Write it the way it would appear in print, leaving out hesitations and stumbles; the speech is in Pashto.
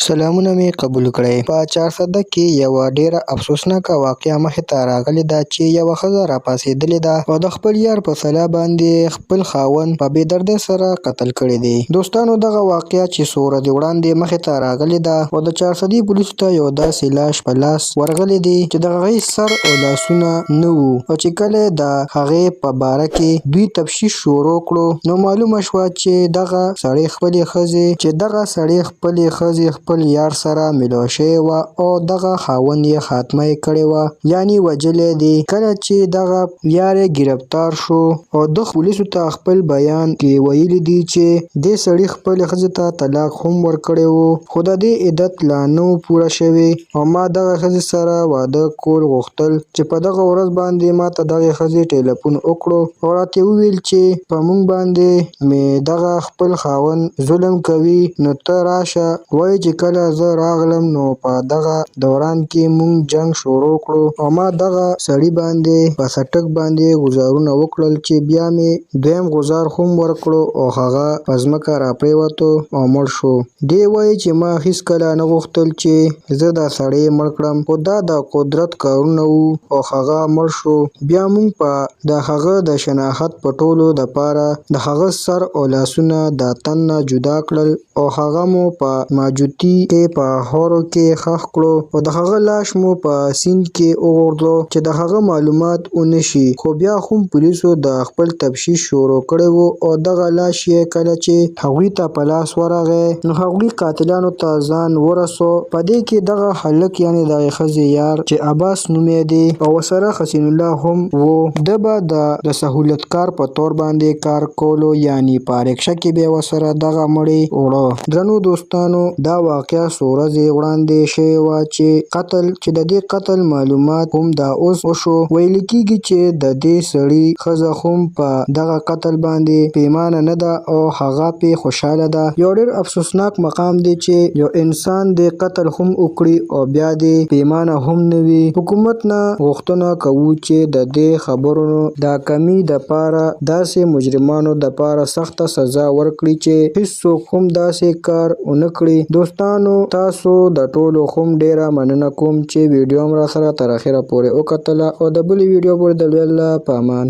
سلامونه مې قبول کړئ. په 400 کې یوه ډېره افسوسناکه واقعه مخې ته راغلې ده چې یوه ښځه راپاڅېدلې ده او د خپل یار په سلا باندې خپل خاوند په بې دردۍ سره قتل کړی دی. دوستانو، دغه واقعه چې څو ورځې وړاندې مخې ته راغلې ده او د 400 پولیسو ته یو داسې لاش په لاس ورغلی دی چې د هغې سر او لاسونه نه وو، او چې کله د هغې په باره کې دوی تفتیش شروع کړو نو معلومه شوه چې دغه سړی خپلې ښځې خپل یار سره ملاو شوې وه او دغه خاوند یې خاتمه یې کړې وه، یعنې وژلی دی. کله چې دغه یار یې ګرفتار شو او د پولیسو ته خپل بیان کې ویلي دي چې دې سړي خپلې ښځې ته طلاق هم ورکړی وو، خو د دې عدت لا نه و پوره شوی او ما دغه ښځې سره واده کول غوښتل چې په دغه ورځ باندې ما ته دغې ښځې ټلیفون وکړو او راته وویل چې په موږ باندې مې دغه خپل خاوند ظلم کوي، نو ته راشه. وایي چې کله زه راغلم نو په دغه دوران کې موږ جنګ شروع کړو او ما دغه سړي باندې په څټک باندې ګوزارونه وکړل چې بیا مې دویم ګوزار هم ورکړو او هغه په ځمکه راپرېوتو او مړ شو. دی وایي چې ما هېڅکله نه غوښتل چې زه دا سړی مړ کړم، خو دا د قدرت کارونه وو او هغه مړ شو. بیا موږ په د هغه د شناخت پټولو دپاره د هغه سر او لاسونه د تن نه جدا کړل او هغه مو په ماجوتي کې په خاورو کې ښخ کړو او د هغه لاش مو په سیند کې وغورځو چې د هغه معلومات ونه شي. خو بیا هم پولیسو د خپل تفتیش شروع کړی و او دغه لاش یې کله چې هغوی ته په لاس ورغی نو هغوی قاتلانو ته ځان ورسو. په دې کې دغه هلک یعنې دغې ښځې یار چې عباس نومی دی او ورسره حسین الله هم و، ده به د سهولتکار په طور باندې کار کولو، یعنې په رکشه کې به یې ورسره دغه مړی وړه. درنو دوستانو، دا واقعه څو ورځې وړاندې شوې وه چې د دې قتل معلومات هم دا اوس وشو. ویل کېږي چې د دې سړي ښځه هم په دغه قتل باندې پښیمانه نه ده او هغه پې خوشحاله ده. یو ډېر افسوسناک مقام دی چې یو انسان دې قتل هم وکړي او بیا دې پښیمانه هم نه وي. حکومت نه غوښتنه کوو چې د دې خبرونو د کمي دپاره داسې مجرمانو دپاره سخته سزا ورکړي چې هېڅوک هم داسې کار ونه کړي. دوستانو، تاسو د ټولو هم ډېره مننه کوم چې ویډیو هم راسره تر اخره پورې وکتله او د بلې ویډیو پورې د الله په امان.